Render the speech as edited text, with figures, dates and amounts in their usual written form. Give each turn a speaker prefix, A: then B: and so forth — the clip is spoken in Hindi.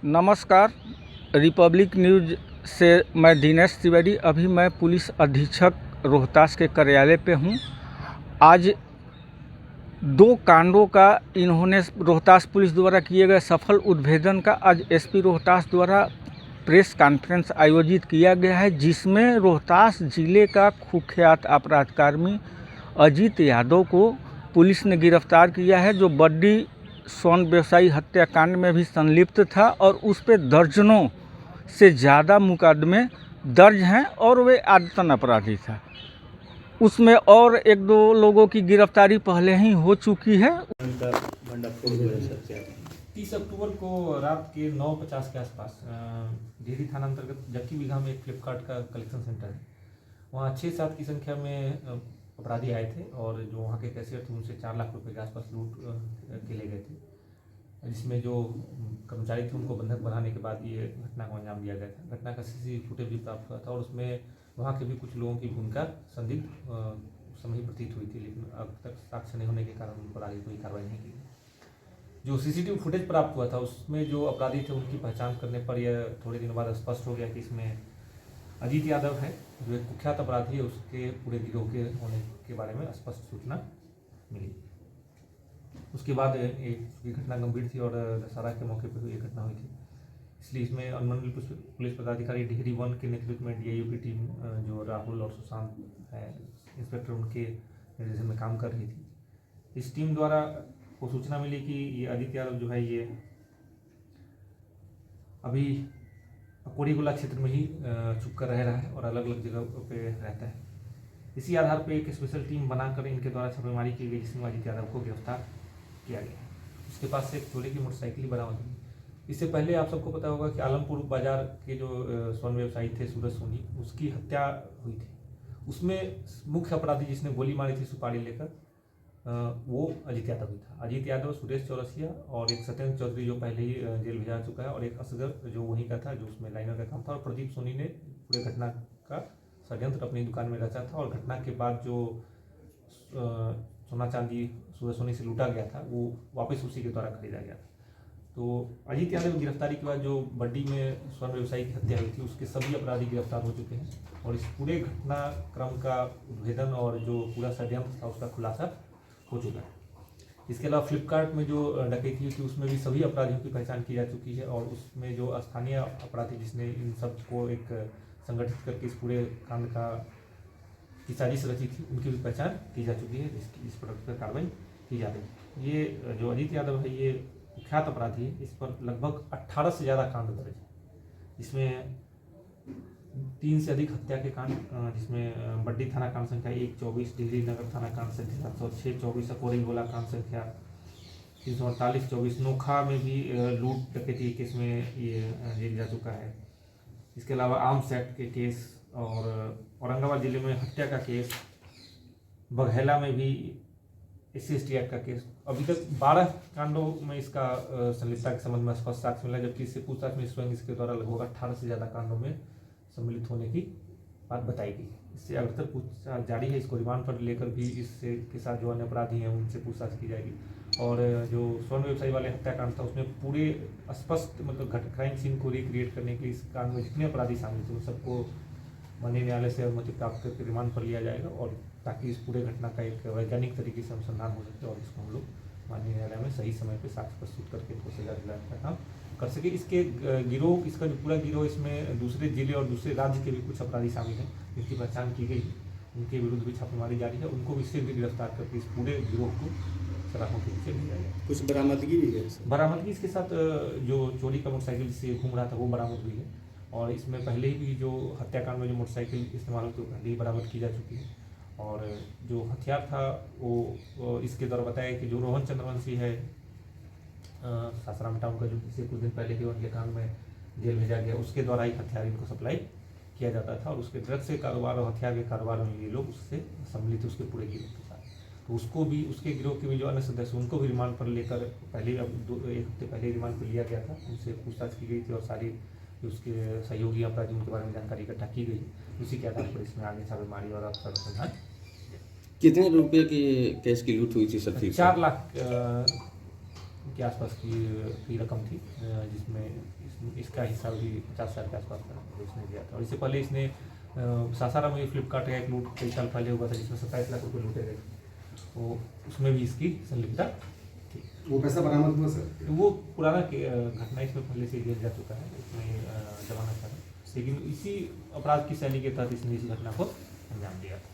A: नमस्कार। रिपब्लिक न्यूज़ से मैं दिनेश तिवारी। अभी मैं पुलिस अधीक्षक रोहतास के कार्यालय पे हूँ। आज दो कांडों का इन्होंने रोहतास पुलिस द्वारा किए गए सफल उद्भेदन का आज एसपी रोहतास द्वारा प्रेस कॉन्फ्रेंस आयोजित किया गया है, जिसमें रोहतास जिले का कुख्यात अपराधकर्मी अजीत यादव को पुलिस ने गिरफ्तार किया है, जो बड्डी स्वर्ण व्यवसायी हत्याकांड में भी संलिप्त था और उस पर दर्जनों से ज़्यादा मुकदमे दर्ज हैं और वे आदतन अपराधी था। उसमें और एक दो लोगों की गिरफ्तारी पहले ही हो चुकी है।
B: 30 अक्टूबर को रात के 9:50 के आसपास डेहरी थाना अंतर्गत जक्की बीघा में एक फ्लिपकार्ट का कलेक्शन सेंटर है। वहाँ 6-7 की संख्या में अपराधी आए थे और जो वहाँ के कैशियर थे उनसे 4 लाख रुपए के आसपास लूट के ले गए थे, जिसमें जो कर्मचारी थे उनको बंधक बनाने के बाद ये घटना को अंजाम दिया गया था। घटना का सीसीटीवी फुटेज भी प्राप्त हुआ था और उसमें वहाँ के भी कुछ लोगों की भूमिका संदिग्ध समय प्रतीत हुई थी, लेकिन अब तक साक्ष्य नहीं होने के कारण उन पर आगे कोई कार्रवाई नहीं की। जो सीसीटीवी फुटेज प्राप्त हुआ था उसमें जो अपराधी थे उनकी पहचान करने पर यह थोड़े दिनों बाद स्पष्ट हो गया कि इसमें अजीत यादव है, जो एक कुख्यात अपराधी है। उसके पूरे गिरोह के होने के बारे में स्पष्ट सूचना मिली। उसके बाद ये घटना गंभीर थी और दशहरा के मौके पर ये घटना हुई थी, इसलिए इसमें अनुमंडल पुलिस पदाधिकारी डेहरी 1 के नेतृत्व में डीआईयू की टीम, जो राहुल और सुशांत है इंस्पेक्टर, उनके निर्देशन में काम कर रही थी। इस टीम द्वारा को सूचना मिली कि ये अजीत यादव जो है ये अभी कोड़ीगोला क्षेत्र में ही छुप कर रह रहा है और अलग अलग जगह पे रहता है। इसी आधार पे एक स्पेशल टीम बनाकर इनके द्वारा छापेमारी की गई, जिसमें अजीत यादव को गिरफ्तार किया गया। उसके पास से एक चोरी की मोटरसाइकिल बरामद हुई। इससे पहले आप सबको पता होगा कि आलमपुर बाजार के जो स्वर्ण व्यवसायी थे सूरज सोनी, उसकी हत्या हुई थी। उसमें मुख्य अपराधी जिसने गोली मारी थी सुपारी लेकर, वो अजीत यादव ही था। अजीत यादव, सुरेश चौरसिया और एक सत्येंद्र चौधरी जो पहले ही जेल भेजा चुका है, और एक असगर जो वहीं का था, जो उसमें लाइनर का काम था, और प्रदीप सोनी ने पूरे घटना का षड्यंत्र अपनी दुकान में रचा था। और घटना के बाद जो सोना चांदी सूरज सोनी से लूटा गया था वो वापस उसी के द्वारा खरीदा गया था। तो अजीत यादव की गिरफ्तारी के बाद जो बड्डी में स्वर्ण व्यवसायी की हत्या हुई थी उसके सभी अपराधी गिरफ्तार हो चुके हैं और इस पूरे घटनाक्रम का उद्भेदन और जो पूरा षड्यंत्र था उसका खुलासा हो चुका है। इसके अलावा फ्लिपकार्ट में जो डकैती हुई थी उसमें भी सभी अपराधियों की पहचान की जा चुकी है और उसमें जो स्थानीय अपराधी जिसने इन सब को एक संगठित करके इस पूरे कांड की साजिश रची थी उनकी भी पहचान की जा चुकी है, जिसकी इस पर कार्रवाई की जा रही है। ये जो अजीत यादव है ये कुख्यात अपराधी है। इस पर लगभग 18 से ज़्यादा कांड दर्ज है, जिसमें 3 से अधिक हत्या के कांड, जिसमें बड्डी थाना कांड संख्या 124, डिहरी नगर थाना कांड संख्या 706, 24 कोड़ीगोला कांड संख्या 348, 24 नोखा में भी लूट डकैती केस में ये जेल जा चुका है। इसके अलावा आर्म्स एक्ट के केस और औरंगाबाद जिले में हत्या का केस, बघेला में भी SC/ST एक्ट का केस। अभी तक 12 कांडों में इसका संलिप्तता के संबंध में स्पष्ट साक्ष्य मिला, जबकि इससे पूछताछ में स्वयं इसके द्वारा लगभग 18 से ज़्यादा कांडों में सम्मिलित होने की बात बताई गई। इससे अगर पूछताछ जारी है। इसको रिमांड पर लेकर भी इससे के साथ जो अन्य अपराधी हैं उनसे पूछताछ की जाएगी। और जो स्वर्ण व्यवसायी वाले हत्याकांड था उसमें पूरे स्पष्ट मतलब क्राइम सीन को रिक्रिएट करने के इस कांड में जितने अपराधी शामिल थे उन सबको माननीय न्यायालय से अनुमति प्राप्त करके रिमांड पर लिया जाएगा, और ताकि इस पूरे घटना का एक वैज्ञानिक तरीके से अनुसंधान हो सके और इसको हम लोग माननीय न्यायालय में सही समय पर साक्ष्य प्रस्तुत करके इनको सजा दिलाने का काम कर सके। इसके गिरोह, इसका जो पूरा गिरोह, इसमें दूसरे जिले और दूसरे राज्य के भी कुछ अपराधी शामिल हैं जिनकी पहचान की गई, उनके विरुद्ध भी छापेमारी जारी है। उनको भी शीघ्र गिरफ्तार करके इस पूरे गिरोह को सलाखों के नीचे ले जाएगा।
C: कुछ बरामदगी भी है?
B: बरामदगी इसके साथ जो चोरी का मोटरसाइकिल जिससे घूम रहा था वो बरामद हुई है, और इसमें पहले ही भी जो हत्याकांड में जो मोटरसाइकिल इस्तेमाल हुई थी पहले ही बरामद की जा चुकी है। और जो हथियार था वो इसके द्वारा बताया कि जो रोहन चंद्रवंशी है सासाराम टाउन का, जो पिछले कुछ दिन पहले ही उनके कांड में जेल भेजा गया, उसके द्वारा ही हथियार इनको सप्लाई किया जाता था और उसके ड्रग्स के कारोबार और हथियार के कारोबार में ये लोग उससे सम्मिलित उसके पूरे गिरोह के साथ। तो उसको भी, उसके गिरोह के भी जो अन्य सदस्य उनको भी रिमांड पर लेकर पहले एक हफ्ते पहले रिमांड पर लिया गया था, उनसे पूछताछ की गई थी और सारी उसके सहयोगी अपराधी उनके बारे में जानकारी इकट्ठा की गई। उसी के आधार पर इसमें आगे छापेमारी और अनुसंधान।
C: कितने रुपए की कैश की लूट हुई थी सर?
B: 4 लाख के आसपास की रकम थी, जिसमें इसका हिस्सा भी 50,000 के आसपास का इसने दिया था। और इससे पहले इसने सासाराम में फ्लिपकार्ट का एक लूट कई साल पहले हुआ था जिसमें 27 लाख रुपये लूटे गए, तो उसमें भी इसकी संलिप्तता थी।
D: वो पैसा बरामद हुआ सर?
B: वो पुराना घटना इसमें पहले से लिया जा चुका है, इसमें जमानत है, लेकिन इसी अपराध की शैली के तहत इसने इस घटना को अंजाम दिया था।